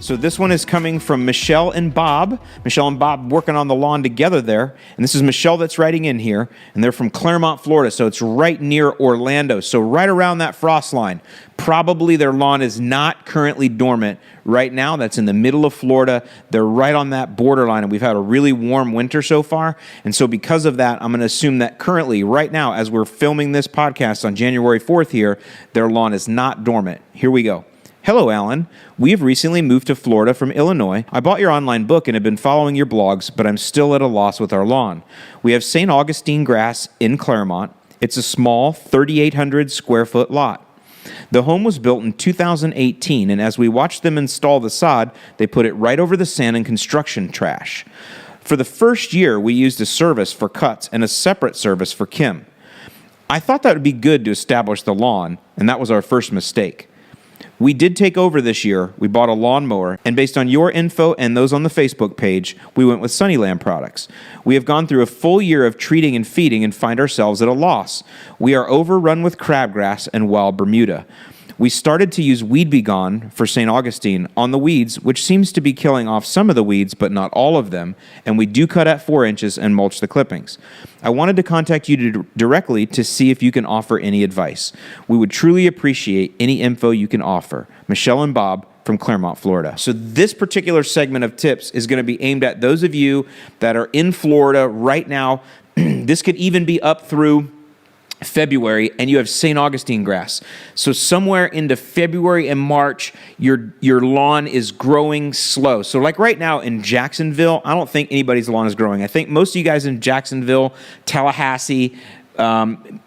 So this one is coming from Michelle and Bob. Michelle and Bob working on the lawn together there. And this is Michelle that's writing in here. And they're from Claremont, Florida. So it's right near Orlando. So right around that frost line. Probably their lawn is not currently dormant right now. That's in the middle of Florida. They're right on that borderline. And we've had a really warm winter so far. And so because of that, I'm going to assume that currently, right now, as we're filming this podcast on January 4th here, their lawn is not dormant. Here we go. Hello, Alan. We have recently moved to Florida from Illinois. I bought your online book and have been following your blogs, but I'm still at a loss with our lawn. We have St. Augustine grass in Claremont. It's a small 3,800 square foot lot. The home was built in 2018, and as we watched them install the sod, they put it right over the sand and construction trash. For the first year, we used a service for cuts and a separate service for Kim. I thought that would be good to establish the lawn, and that was our first mistake. We did take over this year. We bought a lawnmower, and based on your info and those on the Facebook page, we went with Sunnyland products. We have gone through a full year of treating and feeding and find ourselves at a loss. We are overrun with crabgrass and wild Bermuda. We started to use Weed Be Gone for St. Augustine on the weeds, which seems to be killing off some of the weeds, but not all of them, and we do cut at 4 inches and mulch the clippings. I wanted to contact you directly to see if you can offer any advice. We would truly appreciate any info you can offer. Michelle and Bob from Claremont, Florida. So this particular segment of tips is going to be aimed at those of you that are in Florida right now. This could even be up through February, and you have St. Augustine grass. So somewhere into February and March, your lawn is growing slow. So like right now in Jacksonville, I don't think anybody's lawn is growing. I think most of you guys in Jacksonville, Tallahassee,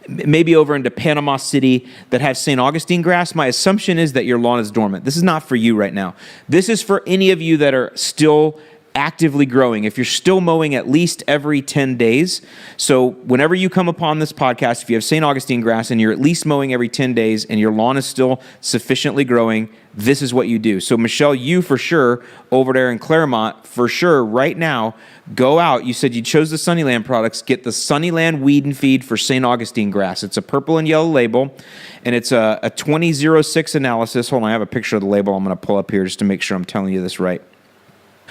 maybe over into Panama City that have St. Augustine grass, my assumption is that your lawn is dormant. This is not for you right now. This is for any of you that are still actively growing. If you're still mowing at least every 10 days, so whenever you come upon this podcast, if you have St. Augustine grass and you're at least mowing every 10 days and your lawn is still sufficiently growing, this is what you do. So Michelle, you for sure over there in Claremont, for sure right now, go out. You said you chose the Sunnyland products. Get the Sunnyland Weed and Feed for St. Augustine grass. It's a purple and yellow label, and it's a 2006 analysis. Hold on, I have a picture of the label I'm going to pull up here just to make sure I'm telling you this right.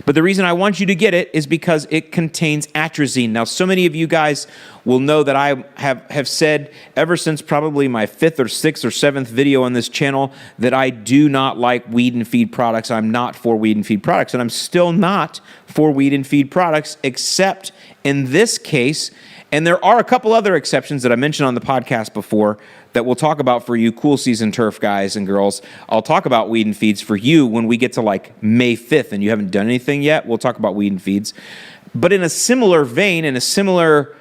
But the reason I want you to get it is because it contains atrazine. Now, so many of you guys will know that I have said ever since probably my 5th or 6th or 7th video on this channel that I do not like weed and feed products. I'm not for weed and feed products, and I'm still not for weed and feed products, except in this case, and there are a couple other exceptions that I mentioned on the podcast before that we'll talk about for you cool season turf guys and girls. I'll talk about weed and feeds for you when we get to like May 5th and you haven't done anything yet. We'll talk about weed and feeds. But in a similar vein, similar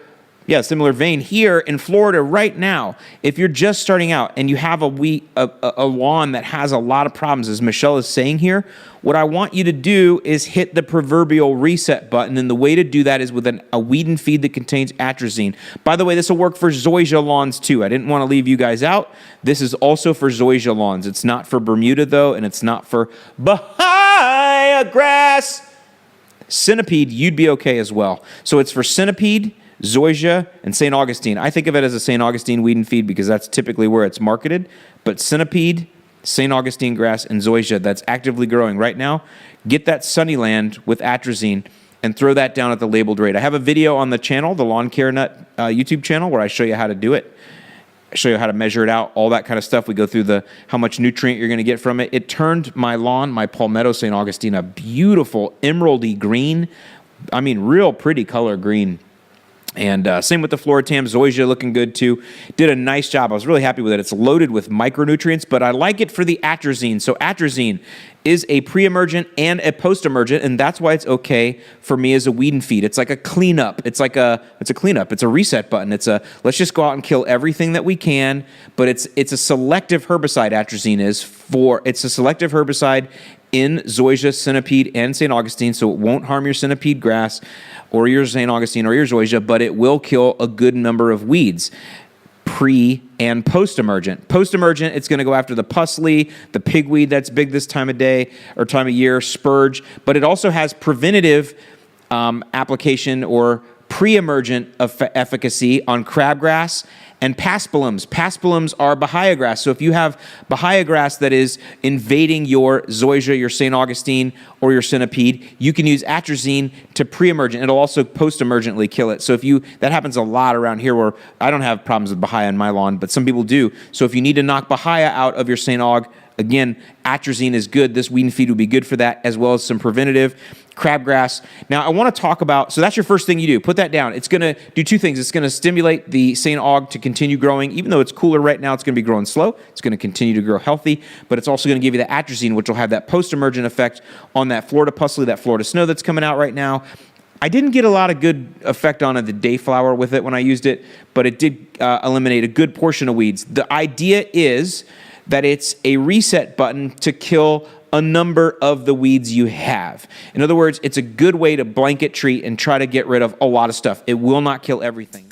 vein here in Florida right now, if you're just starting out and you have a lawn that has a lot of problems, as Michelle is saying here, what I want you to do is hit the proverbial reset button, and the way to do that is with a weed and feed that contains atrazine. By the way, this will work for zoysia lawns too. I didn't want to leave you guys out. This is also for zoysia lawns. It's not for Bermuda though, and it's not for Bahia grass. Centipede, you'd be okay as well. So it's for centipede, zoysia, and St. Augustine. I think of it as a St. Augustine weed and feed because that's typically where it's marketed. But centipede, St. Augustine grass, and zoysia that's actively growing right now, get that Sunnyland with atrazine and throw that down at the labeled rate. I have a video on the channel, the Lawn Care Nut YouTube channel, where I show you how to do it. I show you how to measure it out, all that kind of stuff. We go through how much nutrient you're going to get from it. It turned my lawn, my Palmetto St. Augustine, a beautiful emeraldy green. I mean, real pretty color green. And same with the Floratam, zoysia looking good too. Did a nice job. I was really happy with it. It's loaded with micronutrients, but I like it for the atrazine. So atrazine is a pre-emergent and a post-emergent, and that's why it's okay for me as a weed and feed. It's like a cleanup. It's a cleanup. It's a reset button. Let's just go out and kill everything that we can, but it's a selective herbicide. Atrazine it's a selective herbicide in zoysia, centipede, and St. Augustine, so it won't harm your centipede grass or your St. Augustine or your zoysia, but it will kill a good number of weeds, pre and post-emergent. Post-emergent, it's going to go after the pusley, the pigweed that's big this time of day or time of year, spurge, but it also has preventative application or pre-emergent efficacy on crabgrass and paspalums. Paspalums are bahia grass. So if you have bahia grass that is invading your zoysia, your St. Augustine, or your centipede, you can use atrazine to pre-emergent. It'll also post-emergently kill it. So that happens a lot around here where I don't have problems with bahia in my lawn, but some people do. So if you need to knock bahia out of your St. Aug, again, atrazine is good. This weed and feed would be good for that, as well as some preventative. Crabgrass. Now, I want to talk about, so that's your first thing you do. Put that down. It's going to do two things. It's going to stimulate the St. Aug to continue growing. Even though it's cooler right now, it's going to be growing slow. It's going to continue to grow healthy, but it's also going to give you the atrazine, which will have that post-emergent effect on that Florida pusley, that Florida snow that's coming out right now. I didn't get a lot of good effect on the dayflower with it when I used it, but it did eliminate a good portion of weeds. The idea is that it's a reset button to kill a number of the weeds you have. In other words, it's a good way to blanket treat and try to get rid of a lot of stuff. It will not kill everything.